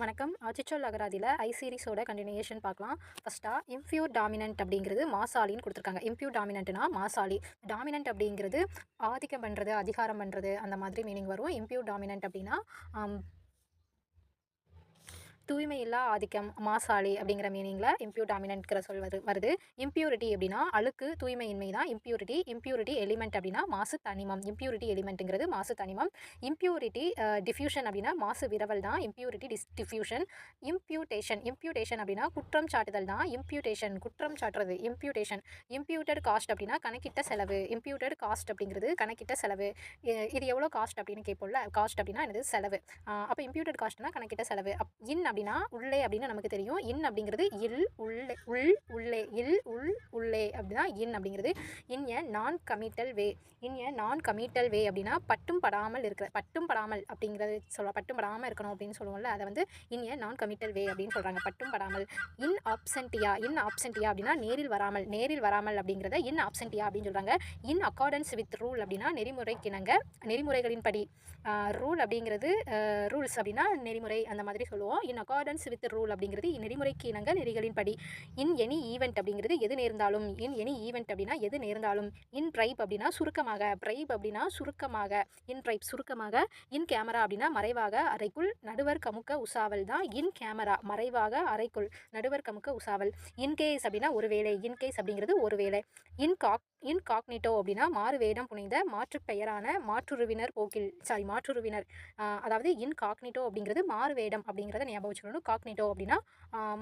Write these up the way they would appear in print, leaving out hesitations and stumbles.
வணக்கம். ஆச்சிச்சொல் அகராதியில் ஐ சீரிஸோட கண்டினியூஷன் பார்க்கலாம். ஃபஸ்ட்டாக இம்ப்யூர் டாமினன்ட் அப்படிங்கிறது மாசாலின்னு கொடுத்துருக்காங்க. இம்ப்யூர் டாமினன்ட்னா மாசாலி. டாமினன்ட் அப்படிங்கிறது ஆதிக்கம் பண்ணுறது, அதிகாரம் பண்ணுறது, அந்த மாதிரி மீனிங் வரும். இம்ப்யூர் டாமினன்ட் அப்படின்னா தூய்மையில்லா ஆதிக்கம், மாசாலி அப்படிங்கிற மீனிங்கில் இம்ப்யூர் டாமினன்ட்ங்கிற சொல் வருது. இம்ப்யூரிட்டி அப்படின்னா அழுக்கு, தூய்மையின்மை தான் இம்ப்யூரிட்டி. இம்ப்யூரிட்டி எலிமெண்ட் அப்படின்னா மாசு தனிமம். இம்ப்யூரிட்டி எலிமெண்ட்டுங்கிறது மாசு தனிமம். இம்ப்யூரிட்டி டிஃப்யூஷன் அப்படின்னா மாசு விரவல் தான் இம்ப்யூரிட்டி டிஃப்யூஷன். இம்ப்யூட்டேஷன் அப்படின்னா குற்றம் சாட்டுதல் தான் இம்ப்யூட்டேஷன், குற்றம் சாட்டுறது இம்ப்யூட்டேஷன். இம்ப்யூட்டட் காஸ்ட் அப்படின்னா கணக்கிட்ட செலவு. இம்ப்யூட்டட் காஸ்ட் அப்படிங்கிறது கணக்கிட்ட செலவு. இது எவ்வளோ காஸ்ட் அப்படின்னு கேட்போம்ல, காஸ்ட் அப்படின்னா என்னது, செலவு. அப்போ இம்ப்யூட்டட் காஸ்ட்னா கணக்கிட்ட செலவு. இன் அப்படின்னா உள்ளே அப்படின்னு நமக்கு தெரியும். இன் அப்படிங்கிறது உள்ளே, உள்ளே, உள்ளே அப்படின்னா இன் அப்படிங்கிறது. இன் ஏ நான் கமிட்டல் வே. இன் ஏ நான் கமிட்டல் வே அப்படின்னா பட்டும் படாமல் அப்படிங்கிறது சொல்லலாம். பட்டும் படாமல் இருக்கணும் அப்படின்னு சொல்லுவோம்ல, அதை வந்து இன் ஏ நான் கமிட்டல் வே அப்படின்னு சொல்கிறாங்க. பட்டும் படாமல். இன் ஆப்சென்டியா அப்படின்னா நேரில் வராமல் அப்படிங்கிறத இன் ஆப்சென்டியா அப்படின்னு சொல்கிறாங்க. இன் அக்கார்டன்ஸ் வித் ரூல் அப்படின்னா நெறிமுறைக்கிணங்க, நெறிமுறைகளின்படி. ரூல் அப்படிங்கிறது ரூல்ஸ் அப்படின்னா நெறிமுறை, அந்த மாதிரி சொல்லுவோம். இன் அக்கார்டன்ஸ் வித் ரூல் அப்படிங்கிறது நெறிமுறைக்கு இணங்க, நெறிகளின்படி. இன் எனி ஈவெண்ட் அப்படிங்கிறது எது நேர்ந்தாலும். இன் எனி ஈவெண்ட் அப்படின்னா எது நேர்ந்தாலும். இன் பிரைப் அப்படின்னா சுருக்கமாக. இன் பிரைப் சுருக்கமாக. இன் கேமரா அப்படின்னா மறைவாக, அறைக்குள். நடுவர் கமுக்க உசாவல் தான் இன் கேமரா, மறைவாக, அறைக்குள். நடுவர் கமுக்க உசாவல். இன்கேஸ் அப்படின்னா ஒருவேளை. இன்கேஸ் அப்படிங்கிறது ஒருவேளை. இன்காக்னிட்டோ அப்படின்னா மாறு வேடம் புனைந்த மாற்றுப் பெயரான மாற்றுருவினர். அதாவது இன்காக்னிட்டோ அப்படிங்கிறது மாறு வேடம் அப்படிங்கிறத ஞாபகம் வச்சுக்கணும். காக்னிட்டோ அப்படின்னா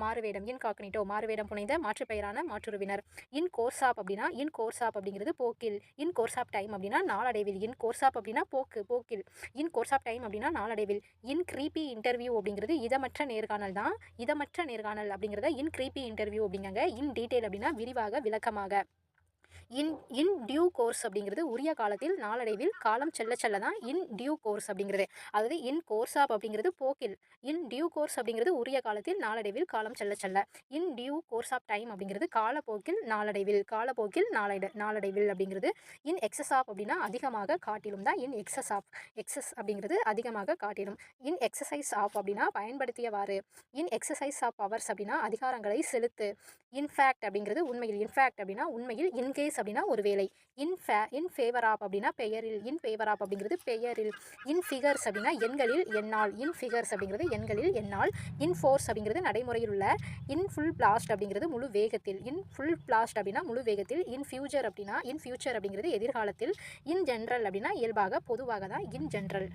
மாறுவேடம். இன்காக்னிட்டோ மாறுவேடம் புனைந்த மாற்றுப் பெயரான மாற்றுருவினர். இன் கோர்ஸ் அப்படிங்கிறது போக்கில். இன் கோர்ஸ் ஆஃப் டைம் அப்படின்னா நாளடைவில். இன் கோர்ஸ் ஆஃப் அப்படின்னா போக்கில். இன் கோர்ஸ் ஆஃப் டைம் அப்படின்னா நாளடைவில். இன் க்ரீப்பி இன்டர்வியூ அப்படிங்கிறது இதமற்ற நேர்காணல் தான். இதமற்ற நேர்காணல் அப்படிங்கிறத இன் க்ரீப்பி இன்டர்வியூ அப்படிங்காங்க. இன் டீட்டெயில் அப்படின்னா விரிவாக, விளக்கமாக. இன் டியூ கோர்ஸ் அப்படிங்கிறது உரிய காலத்தில், நாளடைவில், காலம் செல்ல செல்ல தான் இன் டியூ கோர்ஸ் அப்படிங்கிறது. அதாவது இன் கோர்ஸ் ஆஃப் அப்படிங்கிறது போக்கில். இன் டியூ கோர்ஸ் அப்படிங்கிறது உரிய காலத்தில், நாளடைவில், காலம் செல்ல செல்ல. In due course of time அப்படிங்கிறது காலப்போக்கில், நாளடைவில், நாளடைவில் அப்படிங்கிறது. இன் எக்ஸஸ் ஆஃப் அப்படின்னா அதிகமாக, காட்டிலும் தான் இன் எக்ஸஸ் அப்படிங்கிறது அதிகமாக, காட்டிலும். இன் எக்ஸசைஸ் ஆஃப் அப்படின்னா பயன்படுத்தியவாறு. இன் எக்ஸசைஸ் ஆஃப் பவர்ஸ் அப்படின்னா அதிகாரங்களை செலுத்து. இன்ஃபேக்ட் அப்படிங்கிறது உண்மையில். இன்ஃபேக்ட் அப்படின்னா உண்மையில். இன்கேஸ் அப்படின்னா ஒருவேளை. இன் ஃபேவர் ஆஃப் அப்படின்னா பெயரில். இன் ஃபேவர் ஆஃப் அப்படிங்கிறது பெயரில். இன் ஃபிகர்ஸ் அப்படின்னா எண்களில், எண்ணால். இன் ஃபிகர்ஸ் அப்படிங்கிறது எண்களில், எண்ணால். இன் ஃபோர்ஸ் அப்படிங்கிறது நடைமுறையில் உள்ள. இன் ஃபுல் பிளாஸ்ட் அப்படிங்கிறது முழு வேகத்தில். இன் ஃபுல் பிளாஸ்ட் அப்படின்னா முழு வேகத்தில். இன் ஃபியூச்சர் அப்படிங்கிறது எதிர்காலத்தில். இன் ஜென்ரல் அப்படின்னா இயல்பாக, பொதுவாக தான் in general.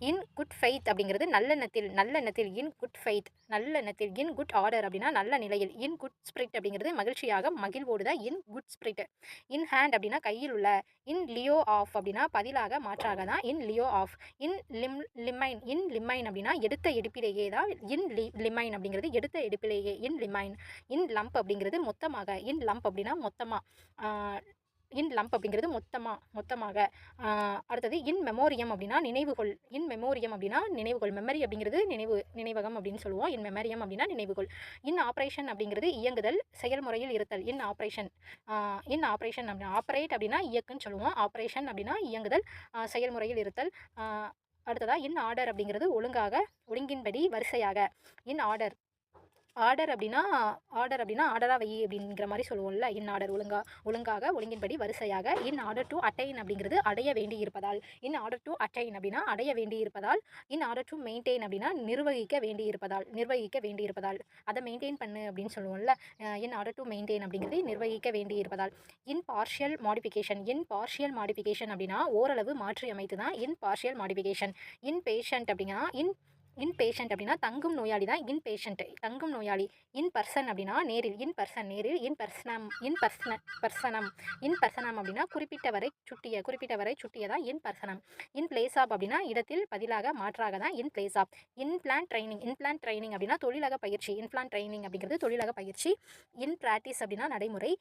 In good faith அப்படிங்கிறது நல்லெண்ணத்தில். இன் குட் ஃபெய்த் நல்லெண்ணத்தில். இன் குட் ஆர்டர் அப்படின்னா நல்ல நிலையில். இன் குட் ஸ்பிரிட் அப்படிங்கிறது மகிழ்ச்சியாக, மகிழ்வோடு தான் in good spirit. In hand அப்படின்னா கையில் உள்ள. இன் லியோ ஆஃப் அப்படின்னா பதிலாக, மாற்றாக தான் இன் லியோ ஆஃப். இன் லிமைன் அப்படின்னா எடுத்த எடுப்பிலேயே தான் இன் லிமைன் அப்படிங்கிறது எடுத்த எடுப்பிலேயே இன் லிமைன். இன் லம்ப் அப்படிங்கிறது மொத்தமாக. இன் லம்ப் அப்படின்னா மொத்தமாக. இன் லம்ப் அப்படிங்கிறது மொத்தமாக. அடுத்தது இன் மெமோரியம் அப்படின்னா நினைவுகொள். இன் மெமோரியம் அப்படின்னா நினைவுகொள். மெமரி அப்படிங்கிறது நினைவகம் அப்படின்னு சொல்லுவோம். இன் மெமரியம் அப்படின்னா நினைவுகொள். இன் ஆப்ரேஷன் அப்படிங்கிறது இயங்குதல், செயல்முறையில் இருத்தல். இன் ஆப்ரேஷன் அப்படின்னா ஆப்ரேட் அப்படின்னா இயக்குன்னு சொல்லுவோம். ஆப்ரேஷன் அப்படின்னா இயங்குதல், செயல்முறையில் இருத்தல். அடுத்ததாக இன் ஆர்டர் அப்படிங்கிறது ஒழுங்கின்படி, வரிசையாக. இன் ஆர்டர் அப்படின்னா ஆர்டராக வை அப்படிங்கிற மாதிரி சொல்லுவோம்ல. இன் ஆர்டர் ஒழுங்காக, ஒழுங்கின்படி, வரிசையாக. இன் ஆர்டர் டு அட்டைன் அப்படிங்கிறது அடைய வேண்டி இருப்பதால். இன் ஆர்டர் டு அட்டைன் அப்படின்னா அடைய வேண்டி இருப்பதால். இன் ஆர்டர் டு மெயின்டைன் அப்படின்னா நிர்வகிக்க வேண்டி இருப்பதால். அதை மெயின்டைன் பண்ணு அப்படின்னு சொல்லுவோம்ல. இன் ஆர்டர் டு மெயின்டைன் அப்படிங்கிறது நிர்வகிக்க வேண்டி இருப்பதால். இன் பார்ஷியல் மாடிஃபிகேஷன் அப்படின்னா ஓரளவு மாற்றி அமைத்து தான் இன் பார்ஷியல் மாடிஃபிகேஷன். இன் பேஷண்ட் அப்படின்னா தங்கும் நோயாளி தான் தங்கும் நோயாளி. இன் பர்சன் அப்படின்னா நேரில். நேரில். இன் பர்சனம் அப்படின்னா குறிப்பிட்டவரை சுட்டிய தான் இன் பர்சனம். இன் பிளேஸ் ஆஃப் அப்படின்னா இடத்தில், பதிலாக, மாற்றாக தான் in place of. In plant training அப்படின்னா தொழிலக பயிற்சி. இன் பிளான் ட்ரைனிங் அப்படிங்கிறது தொழிலக பயிற்சி. இன் பிராக்டிஸ் அப்படின்னா நடைமுறை.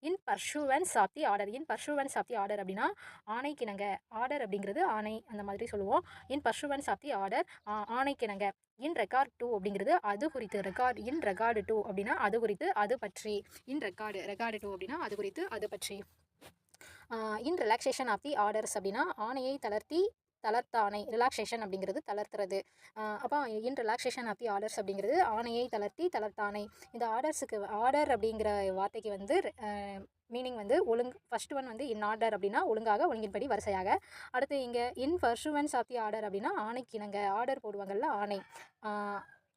இன் பர்சூவன்ஸ் ஆஃப் தி ஆர்டர் அப்படின்னா ஆணைக்கிணங்க. ஆர்டர் அப்படிங்கிறது ஆணை, அந்த மாதிரி சொல்லுவோம். In pursuance of the order ஆணைக்கிணங்க. இன் ரெக்கார்ட் டு அப்படிங்கிறது அது குறித்து. இன் ரெக்கார்டு டு அப்படின்னா அது குறித்து, அது பற்றி. இன் ரெக்கார்டு டு அப்படின்னா அது குறித்து, அது பற்றி. இன் ரிலாக்ஸேஷன் ஆஃப் தி ஆர்டர்ஸ் அப்படின்னா ஆணையை தளர்த்தி தளர்த்தானை, ரிலாக்ஸேஷன் அப்படிங்கிறது தளர்த்துறது. அப்போ இன் ரிலாக்ஸேஷன் ஆஃப் தி ஆர்டர்ஸ் அப்படிங்கிறது ஆணையை தளர்த்தி தளர்த்தானை. இந்த ஆர்டர் அப்படிங்கிற வார்த்தைக்கு வந்து மீனிங் வந்து ஃபர்ஸ்ட் ஒன் வந்து இன் ஆர்டர் அப்படின்னா ஒழுங்காக, ஒழுங்கின்படி, வரிசையாக. அடுத்து இங்கே இன் பர்சுவன்ஸ் ஆஃப் தி ஆர்டர் அப்படின்னா ஆணைக்கிணங்க, ஆர்டர் போடுவாங்கள்ல ஆணை.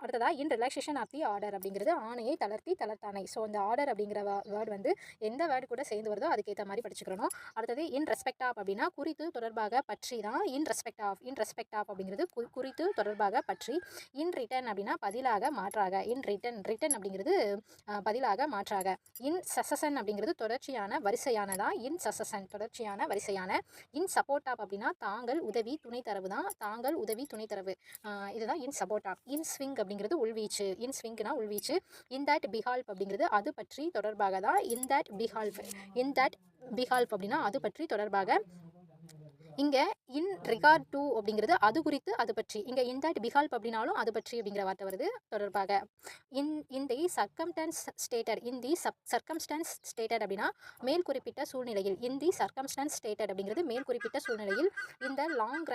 அடுத்ததாக இன் ரிலாக்ஸேஷன் ஆஃப் தி ஆர்டர் அப்படிங்கிறது ஆணையை தளர்த்தி தளர்த்தானை. ஸோ இந்த ஆர்டர் அப்படிங்கிற வேர்டு வந்து எந்த வேர்டு கூட சேர்ந்து வருதோ அதுக்கேற்ற மாதிரி படிச்சுக்கிறணும். அடுத்தது இன் ரெஸ்பெக்ட் ஆஃப் அப்படின்னா குறித்து தொடர்பாக பற்றி தான் இன் ரெஸ்பெக்ட் ஆஃப் அப்படிங்கிறது குறித்து தொடர்பாக பற்றி. இன் ரிட்டன் அப்படின்னா பதிலாக, மாற்றாக. இன் ரிட்டன் அப்படிங்கிறது பதிலாக, மாற்றாக. இன் சசசன் அப்படிங்கிறது தொடர்ச்சியான, வரிசையானதான் இன் சசசன், தொடர்ச்சியான, வரிசையான. இன் சப்போர்ட் ஆஃப் அப்படின்னா தாங்கள், உதவி, துணைத்தரவு தான் தாங்கள், உதவி, துணைத்தரவு. இதுதான் in support of. In swing அப்படிங்கிறது உள்வீச்சு. இன் ஸ்விங்னா உள்வீச்சு. இன் தட் பிஹால்ப் அப்படிங்கிறது அது பற்றி தொடர்பாக தான் இன் தட் பிஹால்ப் அப்படின்னா அது பற்றி தொடர்பாக. இங்கே இன் ரிகார்ட் டு அப்படிங்கிறது அது குறித்து, அது பற்றி. இங்கே இன் தட் பிஹால்ப் அப்படின்னாலும் அது பற்றி அப்படிங்கிற வார்த்தை வருது தொடர்பாக. இன் தி சர்க்கம்ஸ்டன்ஸ் ஸ்டேட்டட் அப்படின்னா மேல் குறிப்பிட்ட சூழ்நிலையில். இன் தி சர்க்கம்ஸ்டன்ஸ் ஸ்டேட்டட் அப்படிங்கிறது மேல் குறிப்பிட்ட சூழ்நிலையில். இந்த லாங்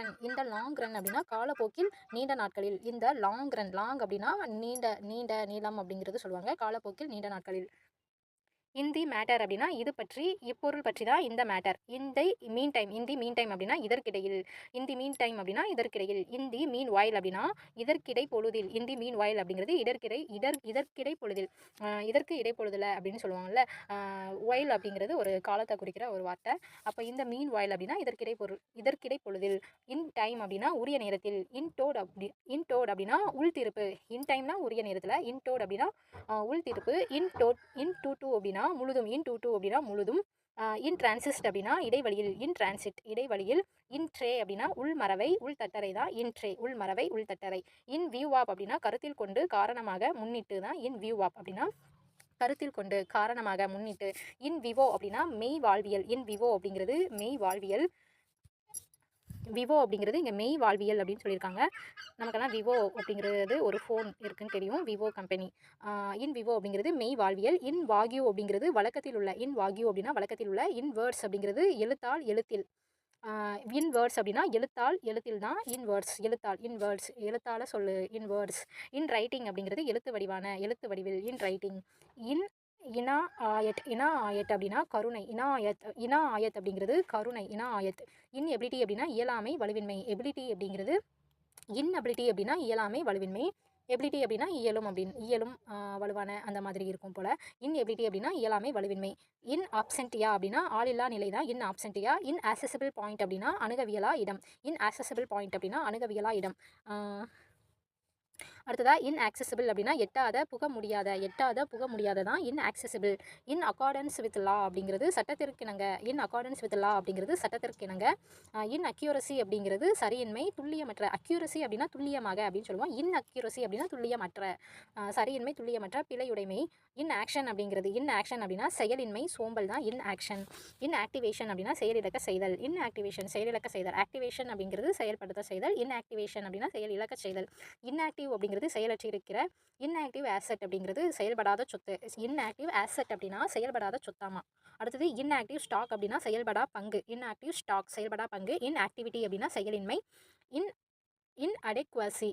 ரன் அப்படின்னா காலப்போக்கில், நீண்ட நாட்களில். இந்த லாங் அப்படின்னா நீளம் அப்படிங்கிறது சொல்லுவாங்க. காலப்போக்கில், நீண்ட நாட்களில். இன் தி மேட்டர் அப்படின்னா இது பற்றி, இப்பொருள் பற்றி தான் இந்த மேட்டர். இன் தி மீன் டைம் அப்படின்னா இதற்கிடையில். இன் தி மீன் டைம் அப்படின்னா இதற்கிடையில். இன் தி மீன் வாயில் அப்படின்னா இதற்கிடை பொழுதில். இன் தி மீன் வாயில் அப்படிங்கிறது இதற்கிடை பொழுதில், இதற்கு இடைப்பொழுதில் அப்படின்னு சொல்லுவாங்கள்ல. வாயில் அப்படிங்கிறது ஒரு காலத்தை குறிக்கிற ஒரு வார்த்தை. அப்போ இந்த மீன் வாயில் அப்படின்னா இதற்கிடை பொழுதில். இன் டைம் அப்படின்னா உரிய நேரத்தில். இன் டோட் அப்படின்னா உள்திருப்பு. இன் டைம்னா உரிய நேரத்தில், இன் டோட் அப்படின்னா உள்திருப்பு. இன் டூ அப்படின்னா முழுதும். இன் டூ அப்படின்னா முழுதும். இன் டிரான்சிஸ்ட் அப்படின்னா இடைவெளியில். இன் டிரான்சிட் இடைவெளியில். இன் ட்ரே அப்படின்னா உள்மறவை, உள்தட்டரை தான் இன் ட்ரே, உள்மறவை, உள்தட்டரை. இன் வியூ ஆப் அப்படின்னா கருத்தில் கொண்டு, காரணமாக, முன்னிட்டு தான் இன் வியூ ஆப் அப்படின்னா கருத்தில் கொண்டு, காரணமாக, முன்னிட்டு. இன் விவோ அப்படின்னா மெய் வாழ்வியல். இன் விவோ அப்படிங்கிறது மெய் வாழ்வியல். விவோ அப்படிங்கிறது இங்கே மெய் வாழ்வியல் அப்படின்னு சொல்லியிருக்காங்க. நமக்கெல்லாம் விவோ அப்படிங்கிறது ஒரு ஃபோன் இருக்குதுன்னு தெரியும், விவோ கம்பெனி. இன் விவோ அப்படிங்கிறது மெய் வாழ்வியல். இன் வாக்யூ அப்படிங்கிறது வழக்கத்தில் உள்ள. இன் வாக்யூ அப்படின்னா வழக்கத்தில் உள்ள. இன் வேர்ட்ஸ் அப்படிங்கிறது எழுத்தில். இன் வேர்ட்ஸ் அப்படின்னா எழுத்தில் தான் இன் வேர்ட்ஸ், இன் வேர்ட்ஸ் எழுத்தால் சொல்லு, இன் வேர்ட்ஸ். இன் ரைட்டிங் அப்படிங்கிறது எழுத்து வடிவில். In writing. இன் இனா ஆயத் அப்படின்னா கருணை. இனா ஆயத் அப்படிங்கிறது கருணை, இனா ஆயத். இன் எபிலிட்டி அப்படின்னா இயலாமை, வலுவின்மை. எபிலிட்டி அப்படிங்கிறது இன்அபிலிட்டி அப்படின்னா இயலாமை, வலுவின்மை. எபிலிட்டி அப்படின்னா இயலும் வலுவான அந்த மாதிரி இருக்கும் போல். இன் எபிலிட்டி அப்படின்னா இயலாமை, வலுவின்மை. இன் ஆப்சென்டியா அப்படின்னா ஆளில்லா நிலை தான் இன் ஆப்சென்டியா. இன் ஆக்சசிபிள் பாயிண்ட் அப்படின்னா அணுகவியலா இடம். இன் ஆக்சசிபிள் பாயிண்ட் அப்படின்னா அணுகவியலா இடம். அடுத்ததாக இன் ஆக்சசிபிள் அப்படின்னா எட்டாத புக முடியாத தான் inaccessible. In accordance with law அப்படிங்கிறது சட்டத்திற்கிணங்க. இன் அக்கார்டன்ஸ் வித் லா அப்படிங்கிறது சட்டத்திற்கிணங்க. இன் அக்யூரசி அப்படிங்கிறது சரியின்மை, துல்லியமற்ற. அக்யூரசி அப்படின்னா துல்லியமாக அப்படின்னு சொல்லுவோம். இன் அக்யூரசி அப்படின்னா துல்லியமற்ற, சரியின்மை, துல்லியமற்ற, பிழையுடைமை. இன் ஆக்ஷன் அப்படின்னா செயலின்மை, சோம்பல் தான் இன் ஆக்ஷன். இன் ஆக்டிவேஷன் அப்படின்னா செயலிழக்க செய்தல். இன் ஆக்டிவேஷன் செயலிழக்க செய்தல். ஆக்டிவேஷன் அப்படிங்கிறது செயல்படுத்த செய்தல். இன் ஆக்டிவேஷன் அப்படின்னா செயலிழக்க செய்தல். இன்ஆக்டிவ் அப்படிங்கிறது செயலற்றிருக்கிற. இன்ஆக்டிவ் ஆசெட் அப்படிங்கிறது செயல்படாத சொத்து. இன்ஆக்டிவ் ஆசெட் அப்படின்னா செயல்படாத சொத்தாமா. அடுத்தது இன்ஆக்டிவ் ஸ்டாக் அப்படின்னா செயல்படா பங்கு. இன்ஆக்டிவ் ஸ்டாக் செயல்படா பங்கு. இன்ஆக்டிவிட்டி அப்படின்னா செயலின்மை. இன்அடக்வசி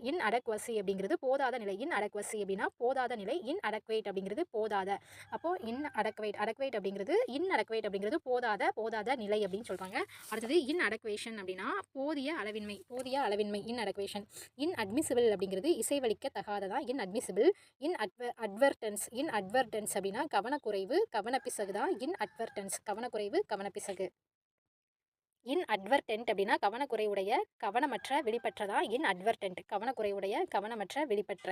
அப்படிங்கிறது போதாத நிலை. இன்அடக்வசி அப்படின்னா போதாத நிலை. இன்அடக்வேட் அப்படிங்கிறது போதாத. அப்போது இன்அடக்வேட் அப்படிங்கிறது போதாத நிலை அப்படின்னு சொல்கிறாங்க. அடுத்தது இன்அடக்வேஷன் அப்படின்னா போதிய அளவின்மை. இன்அடக்வேஷன். இன்அட்மிசிபிள் அப்படிங்கிறது இசைவளிக்கத்தகாததான் இன்அட்மிசிபிள். இன்அட்வர்டன்ஸ் அப்படின்னா கவனக்குறைவு, கவனப்பிசகு தான் இன்அட்வர்டன்ஸ். கவனக்குறைவு, கவனப்பிசகு. இன்அட்வர்டென்ட் அப்படின்னா கவனக்குறைவுடைய, கவனமற்ற, வெளிப்பற்றதா இன்அட்வர்டென்ட். கவனக்குறைவுடைய, கவனமற்ற, வெளிப்பற்ற.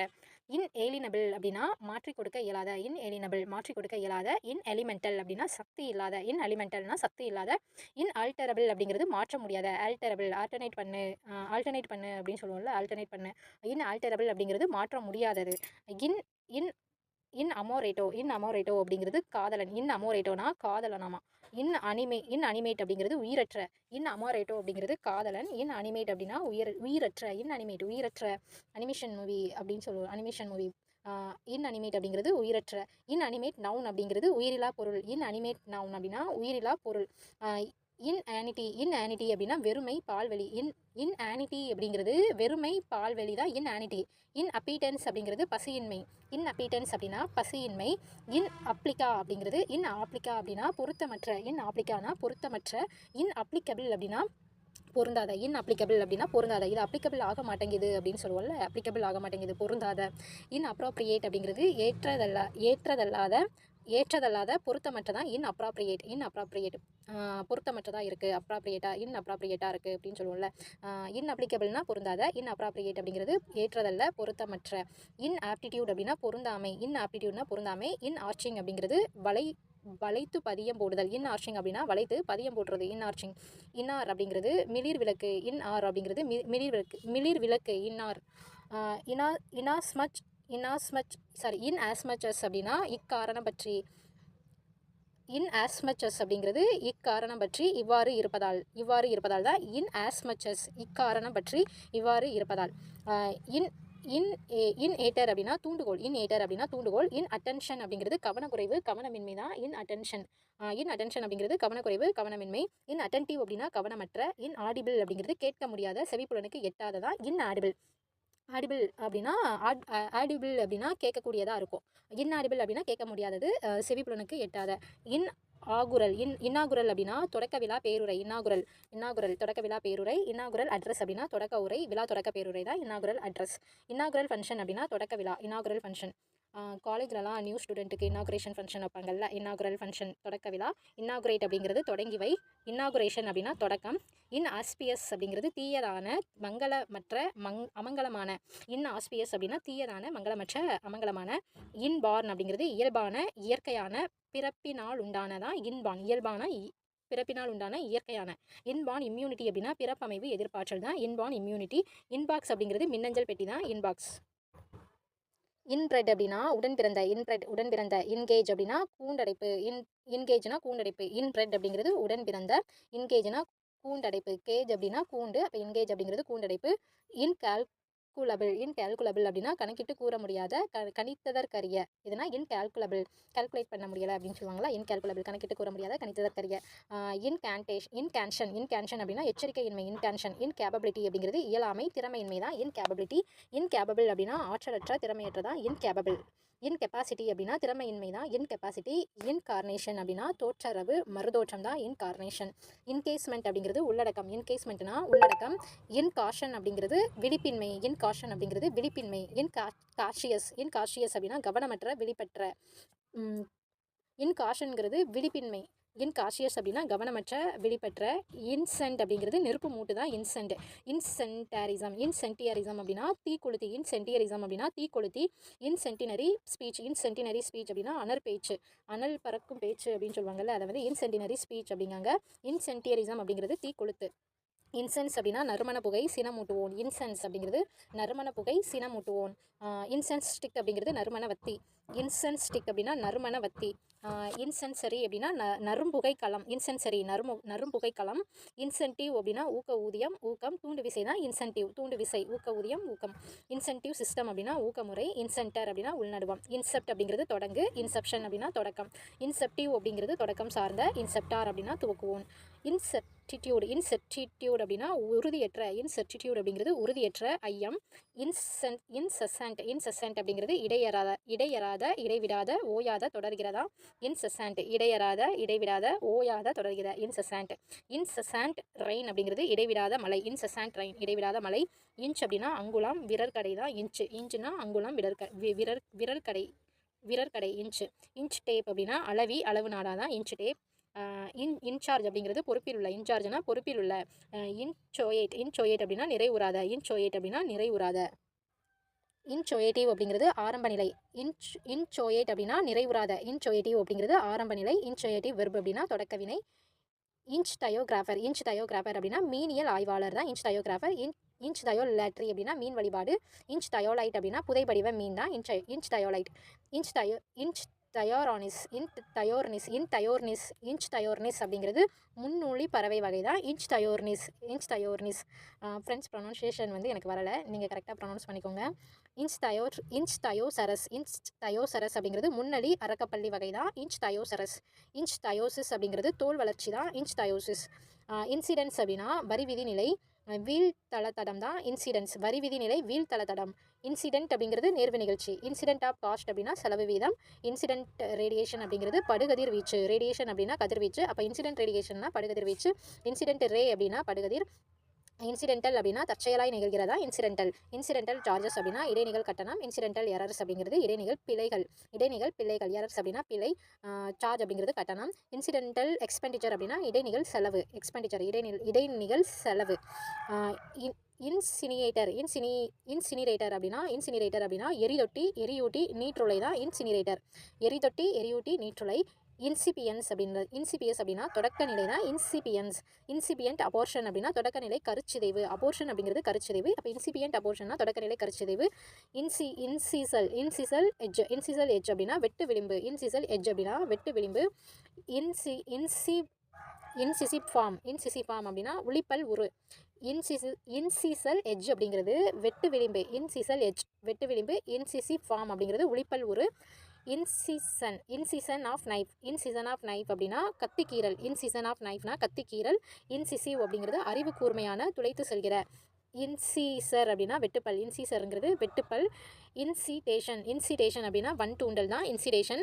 இன்ஏலினபிள் அப்படின்னா மாற்றிக் கொடுக்க இயலாத. இன்ஏலினபிள் மாற்றிக் கொடுக்க இயலாத. இன்எலிமெண்டல் அப்படின்னா சக்தி இல்லாத. இன்எலிமெண்டல்னா சக்தி இல்லாத. இன்ஆல்டரபிள் அப்படிங்கிறது மாற்ற முடியாத. ஆல்டரபிள் ஆல்டர்னேட் பண்ணு அப்படின்னு சொல்லுவோம்ல, ஆல்டர்னேட் பண்ணு. இன்ஆல்டரபிள் அப்படிங்கிறது மாற்ற முடியாதது. இன் அமோரேட்டோ அப்படிங்கிறது காதலன். இன் அமோரேட்டோனா காதலனாமா. இன்அனிமேட் அப்படிங்கிறது உயிரற்ற. இன் அமோரேட்டோ அப்படிங்கிறது காதலன். இன்அனிமேட் அப்படின்னா உயிரற்ற. இன்அனிமேட் உயிரற்ற. அனிமேஷன் மூவி அப்படின்னு சொல்லுவோம். Animation movie. இன்அனிமேட் அப்படிங்கிறது உயிரற்ற. இன்அனிமேட் நவுன் அப்படிங்கிறது உயிரிலா பொருள். இன்அனிமேட் நவுன் அப்படின்னா உயிரிலா பொருள். இன்ஆனிட்டி அப்படின்னா வெறுமை பால்வெளி. இன்ஆனிட்டி அப்படிங்கிறது வெறுமை பால்வெளி தான் இன்ஆனிட்டி. இன்அப்பீட்டன்ஸ் அப்படிங்கிறது பசியின்மை. இன்அப்பீட்டன்ஸ் அப்படின்னா பசியின்மை. இன்ஆப்ளிகா அப்படின்னா பொருத்தமற்ற. இன்ஆப்ளிகானா பொருத்தமற்ற. இன்அப்ளிகபிள் அப்படின்னா பொருந்தாத. இன்அப்ளிகபிள் அப்படின்னா பொருந்தாத. இது அப்ளிகபிள் ஆக மாட்டேங்குது அப்படின்னு சொல்லுவோம்ல, அப்ளிகபிள் ஆக மாட்டேங்குது, பொருந்தாத. இன்அப்ராப்ரியேட் அப்படிங்கிறது ஏற்றதல்லாத பொருத்தமற்றதான் இன்அப்ராப்ரியேட். பொருத்தமற்றதாக இருக்குது, இன்அப்ராப்ரியேட்டாக இருக்குது அப்படின்னு சொல்லுவோம்ல. இன்அப்ளிகபிள்னா பொருந்தாத, இன்அப்ராப்ரியேட் அப்படிங்கிறது ஏற்றதல்ல, பொருத்தமற்ற. இன்ஆப்டிடியூட் அப்படின்னா பொருந்தாமை. இன்ஆப்டிடியூட்னா பொருந்தாமை. இன்ஆர்ச்சிங் அப்படிங்கிறது வளைத்து பதியம் போடுதல். இன்ஆர்ச்சிங் அப்படின்னா வளைத்து பதியம் போடுறது, இன்ஆர்ச்சிங். இன்னார் அப்படிங்கிறது மிளிர் விளக்கு. இன்ஆர் அப்படிங்கிறது மிளிர் விளக்கு. இன்னார். இன்ஆஸ்மச் அஸ் அப்படின்னா இக்காரணம் பற்றி. இன்ஆஸ்மச் அஸ் அப்படிங்கிறது இக்காரணம் பற்றி இவ்வாறு இருப்பதால் தான் இன்ஆஸ்மச் அஸ், இக்காரணம் பற்றி இவ்வாறு இருப்பதால். இன்ஏட்டர் அப்படின்னா தூண்டுகோல். இன்அட்டென்ஷன் அப்படிங்கிறது கவனக்குறைவு, கவனமின்மை தான் இன்அட்டென்ஷன். இன்அட்டென்ஷன் அப்படிங்கிறது கவனக்குறைவு, கவனமின்மை. இன்அட்டென்டிவ் அப்படின்னா கவனமற்ற. இன்ஆடிபிள் அப்படிங்கிறது கேட்க முடியாத, செவிப்புலனுக்கு எட்டாததான் இன்ஆடிபிள். ஆடிபிள் அப்படின்னா கேட்கக்கூடியதாக இருக்கும். இன்ஆடிபிள் அப்படின்னா கேட்க முடியாதது, செவிப்புலனுக்கு எட்டாத. இன்னாகுரல் அப்படின்னா தொடக்க விழா பேருரை. இன்னாகுரல் தொடக்க விழா பேருரை. இன்னாகுரல் அட்ரஸ் அப்படின்னா தொடக்க உரை, விழா தொடக்க பேருரை தான் இன்னாகுரல் அட்ரஸ். இன்னாகுரல் ஃபங்க்ஷன் அப்படின்னா தொடக்க விழா, இன்னாகுரல் ஃபங்க்ஷன். காலேஜ்லலாம் நியூ ஸ்டூடெண்ட்டுக்கு இன்னாகுரேஷன் ஃபங்க்ஷன் வைப்பாங்கல்ல, இன்னாகுரல் ஃபங்க்ஷன் தொடக்க விழா. இன்னாகுரேட் அப்படிங்கிறது தொடங்கி வை. இன்னாகுரேஷன் அப்படின்னா தொடக்கம். இன்ஆஸ்பியஸ் அப்படிங்கிறது தீயதான, மங்களமற்ற, அமங்கலமான. இன்ஆஸ்பியஸ் அப்படின்னா தீயதான, மங்களமற்ற, அமங்கலமான. இன்பார்ன் அப்படிங்கிறது இயல்பான, இயற்கையான, பிறப்பினால் உண்டானதான் இயல்பான, பிறப்பினால் உண்டான இயற்கையான. இன்பார்ன் இம்யூனிட்டி அப்படின்னா பிறப்பமைவு எதிர்ப்பாற்றல் தான் இன்பார்ன் இம்யூனிட்டி. இன்பாக்ஸ் அப்படிங்கிறது மின்னஞ்சல் பெட்டி தான் இன்பாக்ஸ். இன்பிரெட் அப்படின்னா உடன்பிறந்த. இன்கேஜ் அப்படின்னா கூண்டடைப்பு. இன்கேஜ்னா கூண்டடைப்பு. இன்பிரெட் அப்படிங்கிறது உடன்பிறந்த. இன்கேஜ்னா கூண்டடைப்பு. கேஜ் அப்படின்னா கூண்டு, அப்போ இன்கேஜ் அப்படிங்கிறது கூண்டடைப்பு. இன்கால்குலபிள் அப்படின்னா கணக்கிட்டு கூற முடியாத, கணித்ததற்கரிய. இதுனா இன்கால்குலபிள், கால்குலேட் பண்ண முடியலை அப்படின்னு சொல்லுவாங்களா, இன்கால்குலபிள் கணக்கிட்டு கூற முடியாத, கணித்ததற்கரிய. இன்கேன்ஷன் அப்படின்னா எச்சரிக்கையின்மை. இன்கேன்ஷன். இன்கேபபிலிட்டி அப்படிங்கிறது இயலாமை, திறமையின்மை தான் இன்கேபபிலிட்டி. இன்கேபபிள் அப்படின்னா ஆற்றலற்ற, திறமையற்றதான் இன்கேபபிள். இன்கெப்பாசிட்டி அப்படின்னா திறமையின்மை தான் இன்கெப்பாசிட்டி. இன்கார்னேஷன் அப்படின்னா தோற்றரவு, மறுதோற்றம் தான் இன்கார்னேஷன். இன்கேஸ்மெண்ட் அப்படிங்கிறது உள்ளடக்கம். இன்கேஸ்மெண்ட்னா உள்ளடக்கம். இன்காஷன் அப்படிங்கிறது விழிப்பின்மை. இன்காஷியஸ் அப்படின்னா கவனமற்ற, விழிப்பற்ற. இன்காஷன்கிறது விழிப்பின்மை. இன்காஷியஸ் அப்படின்னா கவனமற்ற, விழிப்பற்ற. இன்சென்ட் அப்படிங்கிறது நெருப்பு மூட்டு தான் இன்சென்ட். இன்சென்டியரிசம் அப்படின்னா தீக்கொளுத்தி. இன்சென்டியரிசம் அப்படின்னா தீக்கொளுத்தி. இன்சென்டினரி ஸ்பீச் அப்படின்னா பேச்சு, அனல் பறக்கும் பேச்சு அப்படின்னு சொல்லுவாங்கல்ல, அதை வந்து இன்சென்டினரி ஸ்பீச் அப்படிங்காங்க. இன்சென்டியரிசம் அப்படிங்கிறது தீக்கொளுத்து. இன்சென்ஸ் அப்படின்னா நறுமண புகை, சினமூட்டுவோன். இன்சென்ஸ் அப்படிங்கிறது நறுமண புகை, சினமூட்டுவோன். இன்சென்ஸ் ஸ்டிக் அப்படிங்கிறது நறுமண வத்தி. இன்சென்ஸ் ஸ்டிக் அப்படின்னா நறுமண வத்தி. இன்சென்சரி அப்படின்னா நறும்புகை களம். இன்சென்சரி நறும்புகை களம். இன்சென்டிவ் அப்படின்னா ஊதியம், ஊக்கம். தூண்டு விசை தான் இன்சென்டிவ், தூண்டு விசை, ஊதியம், ஊக்கம். இன்சென்டிவ் சிஸ்டம் அப்படின்னா ஊக்கமுறை. இன்சென்டர் அப்படின்னா உள்நடுவம். இன்செப்ட் அப்படிங்கிறது தொடங்கு. இன்செப்ஷன் அப்படின்னா தொடக்கம். இன்செப்டிவ் அப்படிங்கிறது தொடக்கம் சார்ந்த. இன்செப்டார் அப்படின்னா துவக்குவோன். இன்செர்டிடியூட் அப்படின்னா உறுதியற்ற. இன்செர்டிடியூட் அப்படிங்கிறது உறுதியற்ற, ஐயம். இன்செசன்ட் அப்படிங்கிறது இடையறாத, இடைவிடாத, ஓயாத, தொடர்கிறதா. இன்செசன்ட் இடையறாத, இடைவிடாத, ஓயாத, தொடர்கிற. இன்செசன்ட் ரெயின் அப்படிங்கிறது இடைவிடாத மழை. இன்செசன்ட் ரெயின் இடைவிடாத மழை. இன்ச் அப்படின்னா அங்குலம், விரற்கடை தான் இன்ச்சுனா அங்குலம், விரற்கடை இன்ச்சு. இன்ச் டேப் அப்படின்னா அளவு நாடா தான் இன்ச் டேப். இன்சார்ஜ் அப்படிங்கிறது பொறுப்பில் உள்ள. இன்சார்ஜ்னா பொறுப்பில் உள்ள. இன்சோயேட் அப்படின்னா நிறைவுறாத. இன்சோயேட்டிவ் அப்படிங்கிறது ஆரம்ப நிலை. இன்சோயேட் அப்படின்னா நிறைவுறாத. இன்சோயேட்டிவ் அப்படிங்கிறது ஆரம்ப நிலை. இன்சோயேட்டிவ் வெர்ப் அப்படின்னா தொடக்கவினை. இன்ச் தயோகிராஃபர் அப்படின்னா மீனியல் ஆய்வாளர் தான் இன்ச் தயோகிராஃபர். இன்ச் தயோலேட்ரி அப்படின்னா மீன் வழிபாடு. இன்ச் தயோலைட் அப்படின்னா புதைபடிவ மீன் தான் இன்ச் தயோலைட். இன்ச் இன்ச் தயோர்னிஸ் அப்படிங்கிறது முன்னூழி பறவை வகை தான் இன்ச் தயோர்னிஸ். ஃப்ரெண்ட்ஸ் ப்ரொனன்சியேஷன் வந்து எனக்கு வரலை, நீங்கள் கரெக்டாக ப்ரொனவுன்ஸ் பண்ணிக்கோங்க. இன்ச் தயோசரஸ் அப்படிங்கிறது முன்னலி அரக்கப்பள்ளி வகை தான் இன்ச் தயோசரஸ். இன்ச் தயோசிஸ் அப்படிங்கிறது தோல் வளர்ச்சி தான் இன்ச் தயோசிஸ். இன்சிடென்ட்ஸ் அப்படின்னா வரி விதிநிலை வீழ்த்தளத்தடம் தான் இன்சிடென்ட்ஸ். வரி விதிநிலை வீழ்த்தளத்தடம். இன்சிடென்ட் அப்படிங்கிறது நேர்வு நிகழ்ச்சி. இன்சிடென்ட் ஆஃப் காஸ்ட் அப்படின்னா செலவு வீதம். இன்சிடென்ட் ரேடியேஷன் அப்படிங்கிறது படுகதிர் வீச்சு. ரேடியேஷன் அப்படின்னா கதிர்வீச்சு. அப்போ இன்சிடென்ட் ரேடியேஷன்னா படுகதிர் வீச்சு. இன்சிடென்ட் ரே அப்படின்னா படுகதிர். இன்சிடென்டல் அப்படின்னா தற்செயலாய் நிகழ்கிறதா இன்சிடென்டல் சார்ஜஸ் அப்படின்னா இடைநிகழ் கட்டணம். இன்சிடென்டல் எரர்ஸ் அப்படிங்கிறது இடைநிகழ் பிழைகள். எரர்ஸ் அப்படின்னா பிழை. சார்ஜ் அப்படிங்கிறது கட்டணம். இன்சிடென்டல் எக்ஸ்பெண்டிச்சர் அப்படின்னா இடைநிகழ் செலவு. இடைநிகழ் செலவு. இன்சினிரேட்டர் அப்படின்னா எரியூட்டி நீற்றுளை தான் எரியூட்டி நீற்றுளை. இன்சிபியன்ஸ் அப்படின்னா தொடக்க நிலை தான் இன்சிபியன்ட் அபோர்ஷன் அப்படின்னா தொடக்க நிலை கருச்சிதைவு. அபோர்ஷன் அப்படிங்கிறது கருச்சிதைவு. அப்போ இன்சிபியன்ட் அபோர்ஷன்னா தொடக்க நிலை கருச்சிதைவு. இன்சிசல் எட்ஜ் அப்படின்னா வெட்டு விளிம்பு. இன்சிசிப் ஃபார்ம் அப்படின்னா உளிப்பல் உரு. இன்சிசல் எட்ஜ் அப்படிங்கிறது வெட்டு விளிம்பு. இன்சிசிப் ஃபார்ம் அப்படிங்கிறது உளிப்பல் உரு. இன்சிசன் ஆஃப் நைஃப் அப்படின்னா கத்திக்கீரல். கத்திக்கீரல். இன்சிசிவ் அப்படிங்கிறது அறிவு கூர்மையான துளைத்து செல்கிற. இன்சீசர் அப்படின்னா வெட்டுப்பல். இன்சீசருங்கிறது வெட்டுப்பல். இன்சிடேஷன் அப்படின்னா வன் தூண்டல் தான் இன்சிடேஷன்.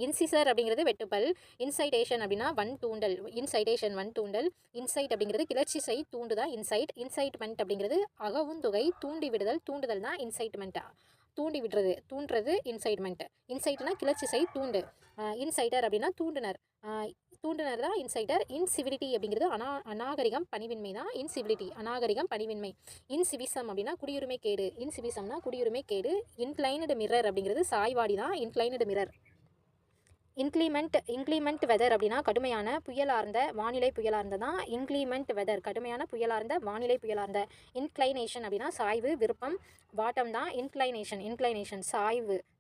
இன்சிசர் அப்படிங்கிறது வெட்டுப்பல். இன்சைடேஷன் அப்படின்னா வன் தூண்டல். இன்சைட் அப்படிங்கிறது கிளர்ச்சி செய் தூண்டு தான் இன்சைட்மெண்ட் அப்படிங்கிறது அகவுந்தொகை தூண்டி விடுதல் தான் இன்சைட்மெண்ட். தூண்டுறது இன்சைட்மெண்ட். இன்சைட்னா கிளர்ச்சி செய் தூண்டு. இன்சைடர் அப்படின்னா தூண்டுனர் தான் இன்சைடர். இன்சிவிலிட்டி அப்படிங்கிறது அநாகரிகம் பணிவின்மை தான் அநாகரிகம் பணிவின்மை. இன்சிவிசம் அப்படின்னா குடியுரிமை கேடு. குடியுரிமை கேடு. இன்க்ளைனடு மிரர் அப்படிங்கிறது சாய்வாடி தான் இன்க்ளைனடு மிரர். இன்க்ளிமெண்ட் வெதர் அப்படின்னா கடுமையான புயலார்ந்த வானிலை தான் இன்க்ளிமெண்ட் வெதர். கடுமையான புயலார்ந்த வானிலை புயலார்ந்த. இன்க்ளைனேஷன் அப்படின்னா சாய்வு விருப்பம். பாட்டம் தான் இன்க்ளைனேஷன்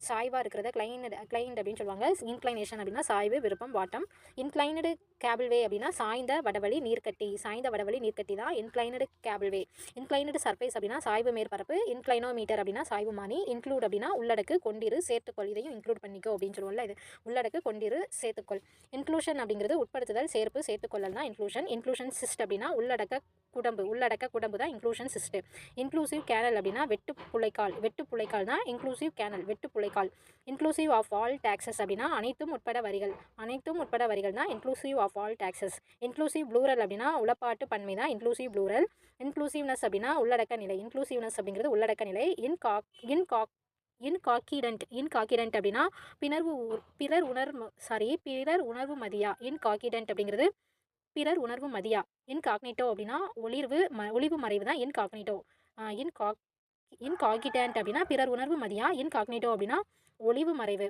சாய்வாக இருக்கிறத கிளைண்ட் அப்படின்னு சொல்லுவாங்க. இன்க்ளைனேஷன் அப்படின்னா சாய்வு விருப்பம் பாட்டம். இன்க்ளைனடு கேபிள்வே அப்படின்னா சாய்ந்த வடவழி நீர்க்கட்டி தான் இன்க்ளைனடு கேபிள்வே. இன்க்ளைனடு சர்ஃபேஸ் அப்படின்னா சாய்வு மேற்பரப்பு. இன்க்ளைனோமீட்டர் அப்படின்னா சாய்வுமானி. இன்க்ளூட் அப்படின்னா உள்ளடக்கு கொண்டிரு சேர்த்துக்கொள். இதையும் இன்க்ளூட் பண்ணிக்கோ அப்படின்னு சொல்லுவோம்ல, இது உள்ளடக்கு கொண்டிரு சேர்த்துக்கொள். இன்க்ளூஷன் அப்படிங்கிறது உட்படுத்துதல் சேர்த்துக்கொள்ளல் தான் இன்க்ளூஷன் சிஸ்ட் அப்படின்னா உள்ளடக்க குடம்பு தான் இன்க்ளூஷன் சிஸ்ட். இன்க்ளூசிவ் கேனல் அப்படின்னா வெட்டு புழைக்கால் தான் இன்க்ளூசிவ் கேனல் வெட்டுப்புழைக்கால். இன்க்ளூசிவ் ஆஃப் ஆல் டாக்ஸஸ் அப்படின்னா அனைத்தும் உட்பட வரிகள் தான் inclusive of all taxes. Inclusive plural அப்படின்னா உளப்பாட்டு பன்மை தான் இன்க்ளூசிவ் ப்ளூரல். இன்க்ளூசிவ்னஸ் அப்படின்னா உள்ளடக்க நிலை. அப்படிங்கிறது உள்ளடக்க நிலை. இன்காகிடன்ட் அப்படின்னா பிறர் உணர்வு மதியா. இன்காகிடன்ட் அப்படிங்கிறது பிறர் உணர்வு மதியா. இன்காக்னிட்டோ அப்படின்னா ஒளிவு மறைவு தான் இன்காக்னிட்டோ. இன்காகிடன்ட் அப்படின்னா பிறர் உணர்வு மதியா. இன்காக்னிட்டோ அப்படின்னா ஒளிவு மறைவு.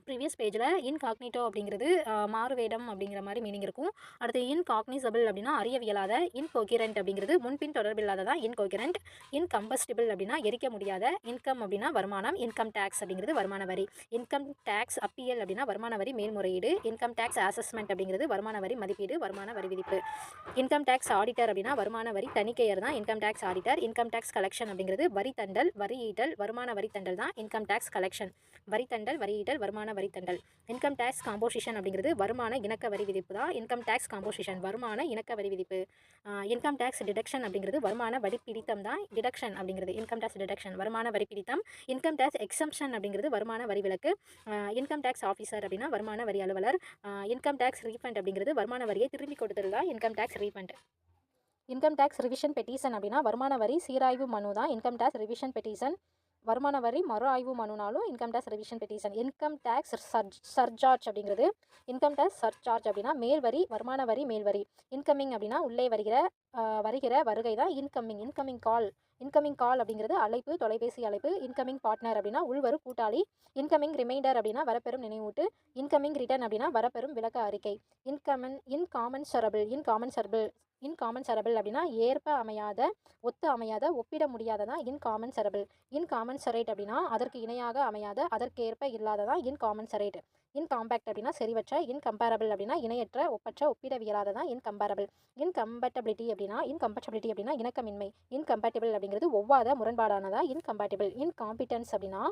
ப்ரீவியஸ் பேஜில் இன்காக்னிட்டோ அப்படிங்கிறது மாறுவேடம் அப்படிங்கிற மாதிரி மீனிங் இருக்கும். அடுத்து இன்காக்னிசபிள் அப்படின்னா அறியவியலாத. இன்கோகிரண்ட் அப்படிங்கிறது முன்பின் தொடர்பில்லாததான் இன்கோகிரண்ட். இன்கம்பஸ்டிபிள் அப்படின்னா எரிக்க முடியாத. இன்கம் அப்படின்னா வருமானம். இன்கம் டேக்ஸ் அப்படிங்கிறது வருமான வரி. இன்கம் டேக்ஸ் அப்பியல் அப்படின்னா வருமான வரி மேல்முறையீடு. இன்கம் டேக்ஸ் அசஸ்மெண்ட் அப்படிங்கிறது வருமான வரி மதிப்பீடு, வருமான வரி விதிப்பு. இன்கம் டேக்ஸ் ஆடிட்டர் அப்படின்னா வருமான வரி தணிக்கையர் தான் income tax auditor. Income tax collection அப்படிங்கிறது வரி தண்டல், வரி ஈட்டல், வருமான வரி தண்டல் தான் இன்கம் டேக்ஸ் கலெக்ஷன். வரி தண்டல், வரி ஈட்டல், வருமான வரி தண்டல். இன்கம் டேக்ஸ் காம்போசிஷன் அப்படிங்கிறது வருமான இணக்க வரி விதிப்பு தான் இன்கம் டேக்ஸ் காம்போசிஷன், வருமான இணக்க வரி விதிப்பு. இன்கம் டேக்ஸ் டிடக்ஷன் அப்படிங்கிறது வருமான வரி பிடித்தம் தான் டிடக்ஷன் அப்படிங்கிறது இன்கம் டேக்ஸ் டிடக்ஷன், வருமான வரி பிடித்தம். இன்கம் டேக்ஸ் எக்ஸம்ஷன் அப்படிங்கிறது வருமான வரி விலக்கு. இன்கம் டேக்ஸ் ஆஃபீஸர் அப்படின்னா வருமான வரி அலுவலர். இன்கம் டேக்ஸ் ரீஃபண்ட் அப்படிங்கிறது வருமான வரியை திரும்பி கொடுத்தது தான் income tax refund. Income tax revision petition அப்படின்னா வருமான வரி சீராய்வு மனு தான் இன்கம் டேக்ஸ் ரிவிஷன் பெட்டிஷன். வருமான வரி மறு ஆய்வு மனுனாலும் income tax revision petition. Income tax surcharge அப்படிங்கிறது இன்கம் டேக்ஸ் சர்சார்ஜ் அப்படின்னா மேல்வரி, வருமான வரி மேல்வரி. இன்கமிங் அப்படின்னா உள்ளே வருகிற வருகை தான் இன்கமிங் கால் அப்படிங்கிறது அழைப்பு, தொலைபேசி அழைப்பு. இன்கமிங் பார்ட்னர் அப்படின்னா உள்வரும் கூட்டாளி. இன்கமிங் ரிமைண்டர் அப்படின்னா வரப்பெறும் நினைவூட்டு. இன்கமிங் ரிட்டர்ன் அப்படின்னா வரப்பெறும் விளக்க அறிக்கை. இன்காமன்சரபிள் இன்காமன்சரபிள் அப்படின்னா ஏற்ப அமையாத, ஒத்து அமையாத, ஒப்பிட முடியாததான் இன்காமன்சரபிள். இன்காமன்சரேட் அப்படின்னா அதற்கு இணையாக அமையாத, அதற்கேற்ப இல்லாததான் இன்காமன்சரேட். இன்காம்பேக்ட் அப்படின்னா செறிவற்ற. இன்கம்பேரபிள் அப்படின்னா இணையற்ற, ஒப்பற்ற, ஒப்பிடவியலாததான் இன்கம்பேரபிள். இன்கம்பேட்டபிலிட்டி அப்படின்னா இணக்கமின்மை. இன்கம்பேட்டிபிள் அப்படிங்கிறது ஒவ்வாத, முரண்பாடானதா இன்கம்பேட்டிபிள். இன்காம்பிட்டன்ஸ் அப்படின்னா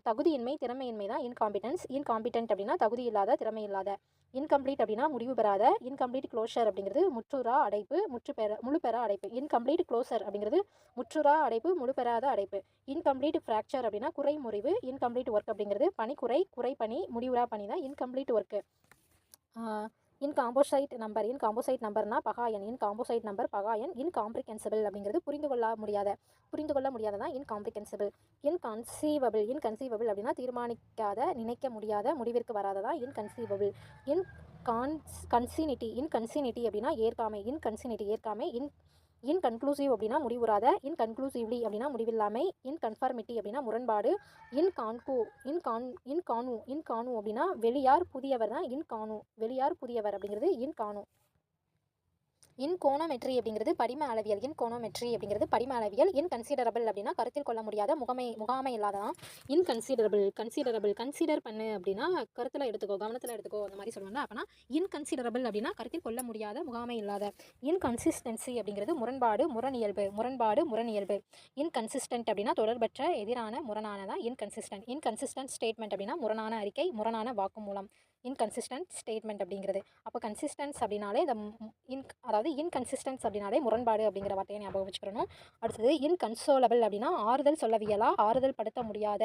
தகுதியின்மை, திறமையின்மை தான் இன்காம்பிட்டன்ஸ். இன்காம்பிட்டன்ட் அப்படின்னா தகுதி இல்லாத, திறமை இல்லாத. இன்கம்ப்ளீட் அப்படின்னா முடிவு பெறாத. இன்கம்ப்ளீட் க்ளோஷர் அப்படிங்கிறது முற்றுரா அடைப்பு, முழுப்பெறா அடைப்பு. இன்கம்ப்ளீட் க்ளோசர் அப்படிங்கிறது முற்றுரா அடைப்பு, முழுப்பெறாத அடைப்பு. இன்கம்ப்ளீட் ஃப்ராக்சர் அப்படின்னா குறைமுறிவு. இன்கம்ப்ளீட் ஒர்க் அப்படிங்கிறது பணிக்குறை, குறைப்பணி, முடிவுறா பணி தான் இன்கம்ப்ளீட் ஒர்க்கு. இன்காம்போசைட் நம்பர்னா பகாயன். இன்காம்போசைட் நம்பர் பகாயன். இன்காம்ப்ரிஹென்சிபிள் அப்படிங்கிறது புரிந்து கொள்ள முடியாததான் இன்காம்ப்ரிஹென்சிபிள். இன்கன்சீவபிள் அப்படின்னா தீர்மானிக்காத, நினைக்க முடியாத, முடிவிற்கு வராததான் இன்கன்சீவபிள். இன்கன்சினிட்டி அப்படின்னா ஏற்காமை. ஏற்காமை. இன்கன்க்ளூசிவ் அப்படின்னா முடிவுறாத. இன்கன்க்ளூசிவ்லி அப்படின்னா முடிவில்லாமை. இன்கன்ஃபர்மிட்டி அப்படின்னா முரண்பாடு. இன்கானு அப்படின்னா வெளியார், புதியவர் தான் வெளியார், புதியவர் அப்படிங்கிறது இன்கானு. இன்கோனோமெட்ரி அப்படிங்கிறது படிம அளவியல். இன்கோனோமெட்ரி அப்படிங்கிறது படிம அளவியல். இன்கன்சிடரபிள் அப்படின்னா கருத்தில் கொள்ள முடியாத, முகாமை இல்லாததான் கன்சிடர் பண்ணு அப்படின்னா கருத்தில் எடுத்துக்கோ, கவனத்தில் எடுத்துக்கோ அந்த மாதிரி சொல்லுவாங்க. அப்படின்னா இன்கன்சிடரபிள் அப்படின்னா கருத்தில் கொள்ள முடியாத, முகாமை இல்லாத. இன்கன்சிஸ்டன்சி அப்படிங்கிறது முரண்பாடு, முரணியல்பு. இன்கன்சிஸ்டன்ட் அப்படின்னா தொடர்பற்ற, எதிரான, முரணானதான் இன்கன்சிஸ்டன்ட் ஸ்டேட்மெண்ட் அப்படின்னா முரணான அறிக்கை, முரணான வாக்குமூலம். இன்கன்சிஸ்டன்ட் ஸ்டேட்மெண்ட் அப்படிங்கிறது. அப்போ கன்சிஸ்டன்ஸ் அப்படின்னாலே அதாவது இன்கன்சிஸ்டன்ஸ் அப்படின்னாலே முரண்பாடு அப்படிங்கிற வார்த்தையை ஞாபகம் வச்சுக்கிறணும். அடுத்தது இன்கன்சோலபிள் அப்படின்னா ஆறுதல் சொல்லவியலா, ஆறுதல் படுத்த முடியாத.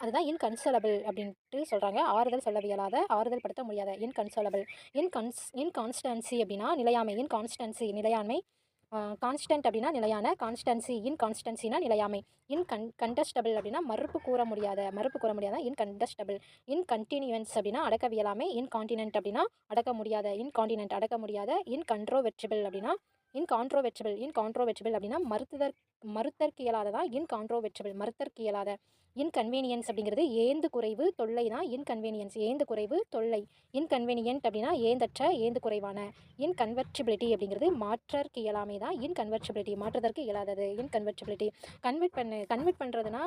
அதுதான் இன்கன்சோலபிள் அப்படின்ட்டு சொல்கிறாங்க. ஆறுதல் சொல்லவியலாத, ஆறுதல் படுத்த முடியாத இன்கன்சோலபிள். இன்கான்ஸ்டன்சி அப்படின்னா நிலையாமை. நிலையாண்மை. கான்ஸ்டன்ட் அப்படின்னா நிலையான. இன்கான்ஸ்டன்சினா நிலையாமை. கண்டஸ்டபிள் அப்படின்னா மறுப்பு கூற முடியாத இன்கண்டஸ்டபிள். இன்கண்டினியூவன்ஸ் அப்படின்னா அடக்கவியலாமை. இன்கான்டினென்ட் அப்படின்னா அடக்க முடியாத. இன்கண்ட்ரோவெர்சிபிள் அப்படின்னா மறுத்தற்கு இயலாததான் மறுத்தற்கு இயலாத. இன்கன்வீனியன்ஸ் அப்படிங்கிறது ஏந்து குறைவு, தொல்லை தான் இன்கன்வீனியன்ஸ். ஏந்து குறைவு, தொல்லை. இன்கன்வீனியன்ட் அப்படின்னா ஏந்தற்ற, ஏந்து குறைவான. இன்கன்வெர்சிபிலிட்டி அப்படிங்கிறது மாற்றற்கு இயலாமை தான் இன்கன்வெர்சிபிலிட்டி. மாற்றுவதற்கு இயலாதது இன்கன்வெர்சிபிலிட்டி. கன்வெர்ட் பண்ணுறதுனா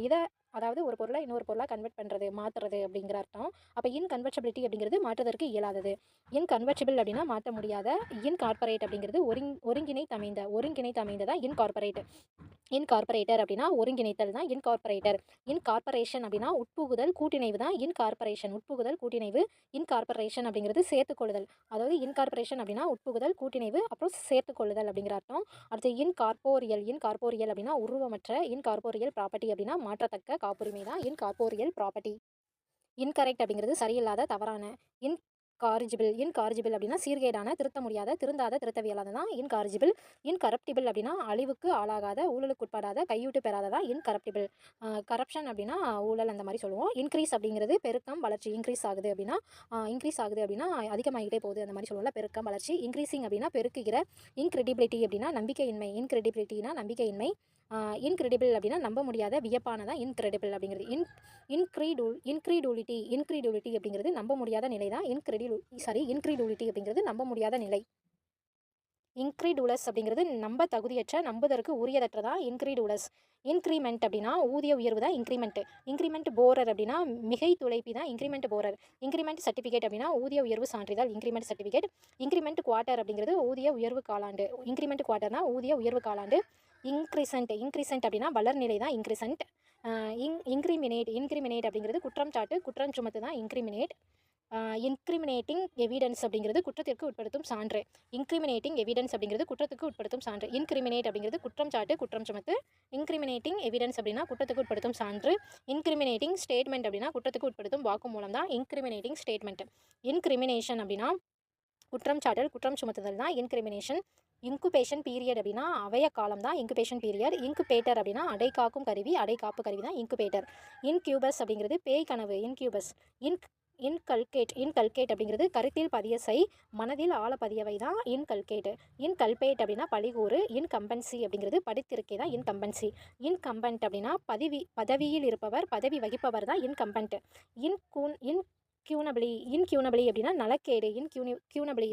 இதை அதாவது ஒரு பொருளை இன்னொரு பொருளாக கன்வெர்ட் பண்ணுறது, மாற்றுறது அப்படிங்கிற அர்த்தம். அப்போ இன்கன்வெர்சிபிலிட்டி அப்படிங்கிறது மாற்றுவதற்கு இயலாதது. இன்கன்வெர்சிபிள் அப்படின்னா மாற்ற முடியாத. இன்கார்பரேட் அப்படிங்கிறது ஒருங்கிணைத்து அமைந்ததான் இன்கார்பரேட்டர் அப்படின்னா ஒருங்கிணைத்தல் தான் இன்கார்பரேட்டர். இன்கார்பரேஷன் அப்படின்னா உட்புகுதல், கூட்டிணைவு தான் இன்கார்பரேஷன். உட்புகுதல், கூட்டிணைவு. இன்கார்பரேஷன் அப்படிங்கிறது சேர்த்துக்கொள்ளுதல். அதாவது இன்கார்பரேஷன் அப்படின்னா உட்புகுதல், கூட்டிணைவு, அப்புறம் சேர்த்துக்கொள்ளுதல் அப்படிங்கிற அர்த்தம். அடுத்து இன்கார்போரியல் அப்படின்னா உருவமற்ற. இன்கார்போரியல் ப்ராப்பர்ட்டி அப்படின்னா மாற்றத்தக்க காப்புரிமை தான் இன்கார்போரியல் ப்ராப்பர்ட்டி. இன்கரெக்ட் அப்படிங்கிறது சரியில்லாத, தவறான. இன்காரிஜிபிள் அப்படின்னா சீர்கேடான, திருத்த முடியாத, திருத்தவியலாததான் இன்காரிஜிபிள். இன்கரப்டிபிள் அப்படின்னா அழிவுக்கு ஆளாகாத, ஊழலுக்குட்படாத, கையூட்டு பெறாததான் இன்கரப்டிபிள். கரப்ஷன் அப்படின்னா ஊழல் அந்த மாதிரி சொல்லுவோம். இன்க்ரீஸ் அப்படிங்கிறது பெருக்கம், வளர்ச்சி. இன்க்ரீஸ் ஆகுது அப்படின்னா அதிகமாகிட்டே போகுது அந்த மாதிரி சொல்லுவோம்ல, பெருக்கம், வளர்ச்சி. இன்க்ரீசிங் அப்படின்னா பெருக்குகிற. இன்க்ரெடிபிலிட்டி அப்படின்னா நம்பிக்கையின்மை. இன்க்ரெடிபிள் அப்படின்னா நம்ப முடியாத, வியப்பானதான் இன்க்ரெடிபிள் அப்படிங்கிறது. இன்க்ரீடுலிட்டி அப்படிங்கிறது நம்ப முடியாத நிலை தான் இன்க்ரீடுலிட்டி அப்படிங்கிறது நம்ப முடியாத நிலை. இன்க்ரீடுலஸ் அப்படிங்கிறது நம்ப தகுதியற்ற, நம்புதற்கு உரியதற்றதா இன்க்ரீடுலஸ். இன்க்ரிமெண்ட் அப்படின்னா ஊதிய உயர்வு தான் இன்க்ரிமெண்ட் போரர் அப்படின்னா மிகை துளைப்பி தான் இன்க்ரிமெண்ட் போரர். இன்க்ரிமெண்ட் சர்டிஃபிகேட் அப்படின்னா ஊதிய உயர்வு சான்றிதழ் இன்க்ரிமெண்ட் சர்டிஃபிகேட். இன்க்ரிமெண்ட் குவார்ட்டர் அப்படிங்கிறது ஊதிய உயர்வு காலாண்டு. இன்க்ரிமெண்ட் குவார்ட்டர்னா ஊதிய உயர்வு காலாண்டு. இன்க்ரிசென்ட் அப்படின்னா வளர்நிலை தான் இன்க்ரிசென்ட். இன்க்ரிமினேட் அப்படிங்கிறது குற்றம் சுமத்து தான் இன்க்ரிமினேட்டிங் எவிடன்ஸ் அப்படிங்கிறது குற்றத்திற்கு உட்படுத்தும் சான்று. இன்க்ரிமினேட்டிங் எவிடன்ஸ் அப்படிங்கிறது குற்றத்துக்கு உட்படுத்தும் சான்று. இன்க்ரிமினேட் அப்படிங்கிறது குற்றம் சுமத்து. இன்க்ரிமினேட்டிங் எவிடன்ஸ் அப்படின்னா குற்றத்துக்கு உட்படுத்தும் சான்று. இன்க்ரிமினேட்டிங் ஸ்டேட்மெண்ட் அப்படின்னா குற்றத்துக்கு உட்படுத்தும் வாக்குமூலம் தான் இன்க்ரிமினேட்டிங் ஸ்டேட்மெண்ட். இன்க்ரிமினேஷன் அப்படின்னா குற்றம் சுமத்துதல் தான் இன்க்ரிமினேஷன். இன்குபேஷன் பீரியட் அப்படின்னா அவய காலம் தான் இன்குபேஷன் பீரியட். இன்குபேட்டர் அப்படின்னா அடைகாப்பு கருவி தான் இன்குபேட்டர். இன்கியூபஸ் அப்படிங்கிறது பேய் கனவு. இன்கல்கேட் அப்படிங்கிறது கருத்தில் பதிய செய், மனதில் ஆழ பதியவை தான் இன்கல்பேட் அப்படின்னா பழிகூறு. இன்கம்பன்சி அப்படிங்கிறது படித்திருக்கே தான் இன்கம்பன்ட் அப்படின்னா பதவியில் இருப்பவர், பதவி வகிப்பவர் தான் இன்கம்பன்ட். இன்கியூனபிளி அப்படின்னா நலக்கேடு. இன்கியூனபிளி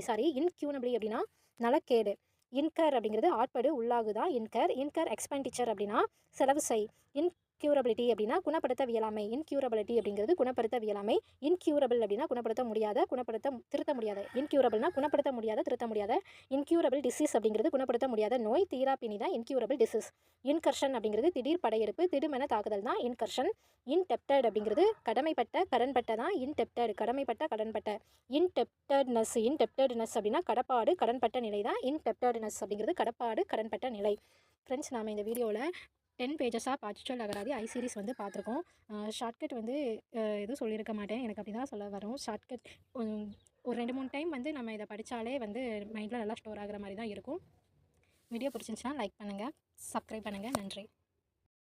அப்படின்னா நலக்கேடு. இன்கர் அப்படிங்கிறது ஆட்படு உள்ளாகுதா இன்கர். இன்கர் எக்ஸ்பெண்டிச்சர் அப்படின்னா செலவு செய். இன்க்யூரபிலிட்டி அப்படின்னா குணப்படுத்த வியலாமை. இன்க்யூரபிலிட்டி அப்படிங்கிறது குணப்படுத்த வியலாமை. இன்க்யூரபிள் அப்படின்னா குணப்படுத்த முடியாத, திருத்த முடியாத. இன்க்யூரபிள்னா குணப்படுத்த முடியாத, திருத்த முடியாத. இன்க்யூரபிள் டிசீஸ் அப்படிங்கிறது குணப்படுத்த முடியாத நோய். தீரா பிணி தான் இன்க்யூரபிள் டிசீஸ். இன்கர்ஷன் அப்படிங்கிறது திடீர் படையெடுப்பு, திடுமென தாக்குதல் தான் இன்கர்ஷன். இன்டெப்டட் அப்படிங்கிறது கடமைப்பட்ட, கடன்பட்ட தான் இன்டெப்டட். கடமைப்பட்ட, கடன்பட்ட. இன்டெப்டட்னஸ் அப்படின்னா கடப்பாடு, கடன்பட்ட நிலை தான் இன்டெப்டட்னஸ் அப்படிங்கிறது கடப்பாடு, கடன்பட்ட நிலை. ஃப்ரெண்ட்ஸ், நாம் இந்த வீடியோவில் 10 பேஜஸாக பாச்சுச்சொல் அகராதி ஐ சீரிஸ் வந்து பார்த்துருக்கோம். ஷார்ட்கட் வந்து எதுவும் சொல்லியிருக்க மாட்டேன், எனக்கு அப்படி தான் சொல்ல வரும். ஷார்ட்கட் ஒரு 2-3 டைம் வந்து நம்ம இதை படித்தாலே வந்து மைண்டில் நல்லா ஸ்டோர் ஆகிற மாதிரி தான் இருக்கும். வீடியோ பிடிச்சிருந்துச்சுன்னா லைக் பண்ணுங்கள், சப்ஸ்கிரைப் பண்ணுங்கள். நன்றி.